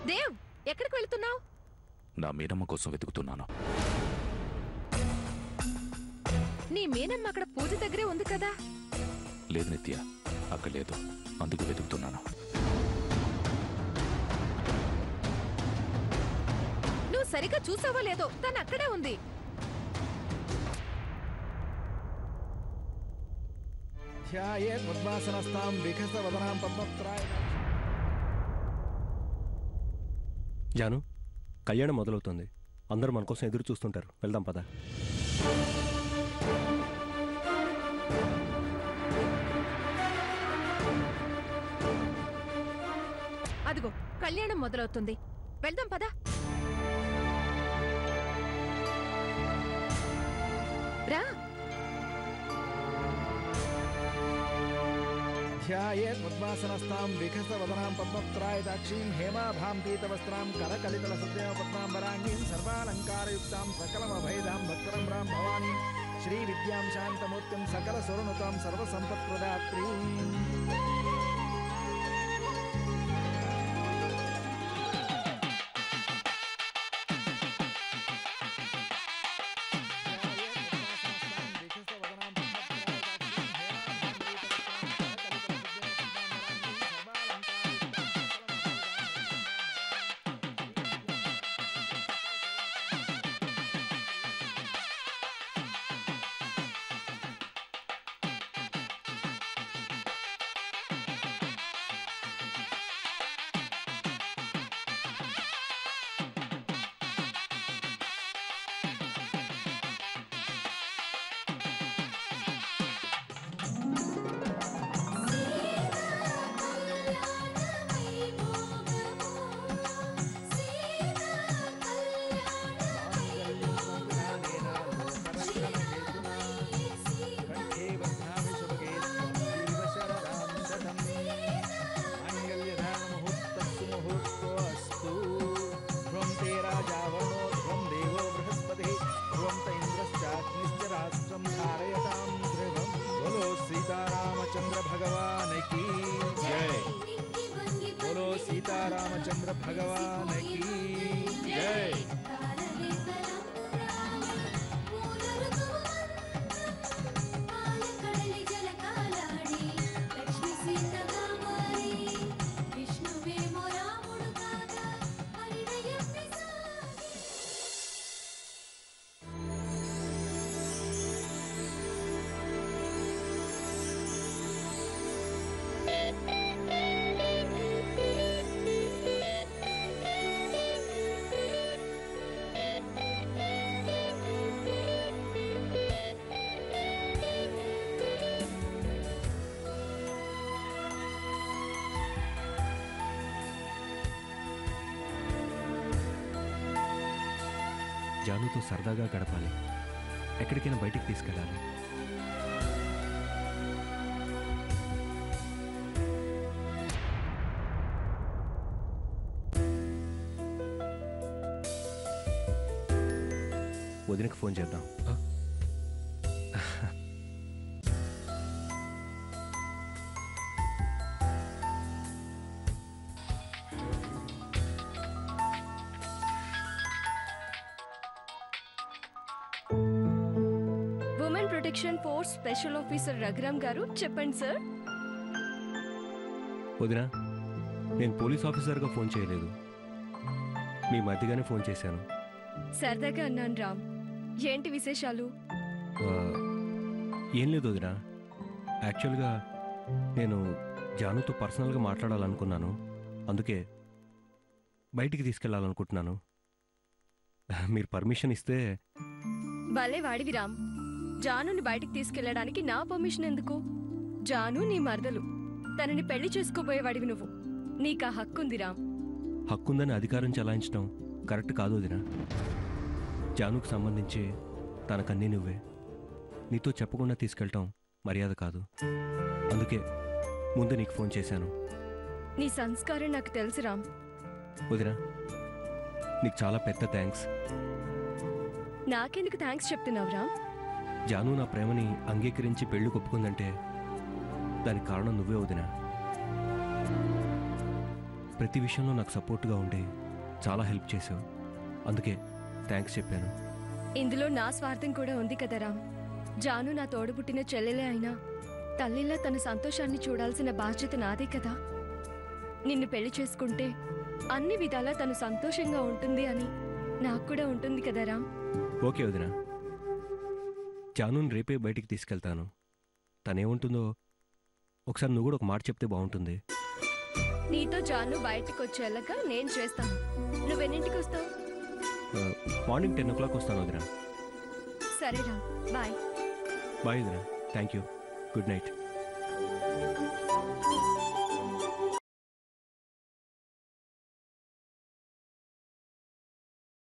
దేవ్, ఎక్కడికి వెళ్తున్నావు? నా మీనమ్మ కోసం వెతుకుతున్నాను. నీ మీనమ్మ అక్కడ పూజ దగ్గరే ఉంది కదా? లేదు నిత్య, అక్కడ లేదు, అందుకు వెతుకుతున్నాను. నువ్వు సరిగా చూసావో లేదో, తను అక్కడే ఉంది. జాను, కళ్యాణం మొదలవుతుంది. అందరూ మన కోసం ఎదురు చూస్తుంటారు. వెళ్దాం పద. అదిగో కళ్యాణం మొదలవుతుంది. వెళ్దాం పద. రా. ధ్యాయేద్వద్వాసనస్తాం వికసవదనాం పద్మత్రాయదాక్షీం హేమాభాం పీతవస్త్రాం కరకలితలసద్దేవపద్మాంబరాంగీం సర్వాలంకారయుక్తాం సకలమభయదాం భక్తరమ్రాం భవానీం శ్రీ విద్యాం శాంతమూర్తిం సకల సురనుతాం సర్వసంపత్ప్రదాత్రీం. सीतारामचंद्र भगवान की जय। बोलो सीतारामचंद्र भगवान की जय। జానుతో సరదాగా గడపాలి, ఎక్కడికైనా బయటికి తీసుకెళ్ళాలి. వదినకి ఫోన్ చేద్దాం. Protection force special officer Raghuram గారు, చెప్పండి సార్. వదినా, నేను పోలీస్ ఆఫీసర్గా ఫోన్ చేయలేదు, మీ మధ్యగానే ఫోన్ చేశాను. సరదాగా అన్నాను రామ్. ఏంటి విశేషాలు? ఏం లేదు వదినా, యాక్చువల్గా నేను జానుతో పర్సనల్గా మాట్లాడాలనుకున్నాను, అందుకే బయటికి తీసుకెళ్ళాలనుకుంటున్నాను. మీరు పర్మిషన్ ఇస్తే. భలే వాడివి రామ్. జానుని బయటికి తీసుకెళ్ళడానికి నా పర్మిషన్ ఎందుకు? జాను నీ మరదలు, తనని పెళ్లి చేసుకోబోయేవాడివి నువ్వు. నీకు ఆ హక్కుంది రామ్. హక్కుందని అధికారం చలాయించడం కరెక్ట్ కాదు వదినా. జానుకు సంబంధించి తనకన్నీ నువ్వే. నీతో చెప్పకుండా తీసుకెళ్ళటం మర్యాద కాదు. అందుకే ముందు నీకు ఫోన్ చేశాను. నీ సంస్కారం నాకు తెలుసు రామ్. వదినా, నీకు చాలా పెద్ద థ్యాంక్స్. నాకెందుకు థ్యాంక్స్ చెప్తున్నావు రామ్? జాను నా ప్రేమని అంగీకరించి పెళ్లి ఒప్పుకుందంటే దానికి కారణం నువ్వే వదినా. ప్రతి విషయంలో నాకు సపోర్ట్గా ఉండి చాలా హెల్ప్ చేసావు. అందుకే థ్యాంక్స్ చెప్పాను. ఇందులో నా స్వార్థం కూడా ఉంది కదా రామ్. జాను నా తోడుపుట్టిన చెల్లెలే అయినా తల్లిలా తన సంతోషాన్ని చూడాల్సిన బాధ్యత నాదే కదా. నిన్ను పెళ్లి చేసుకుంటే అన్ని విధాలా తను సంతోషంగా ఉంటుంది అని నాకు కూడా ఉంటుంది కదా రామ్. ఓకే వదినా, జానుని రేపే బయటికి తీసుకెళ్తాను. తనేముంటుందో ఒకసారి నువ్వు కూడా ఒక మాట చెప్తే బాగుంటుంది. నీతో జాను బయటకు వచ్చేలాగా నేను చేస్తాను. నువ్వెన్నింటికి వస్తావు? మార్నింగ్ 10 o'clock వస్తాను వదినా. సరే రామ్, బాయ్. బాయ్ వదినా. Thank you. Good night.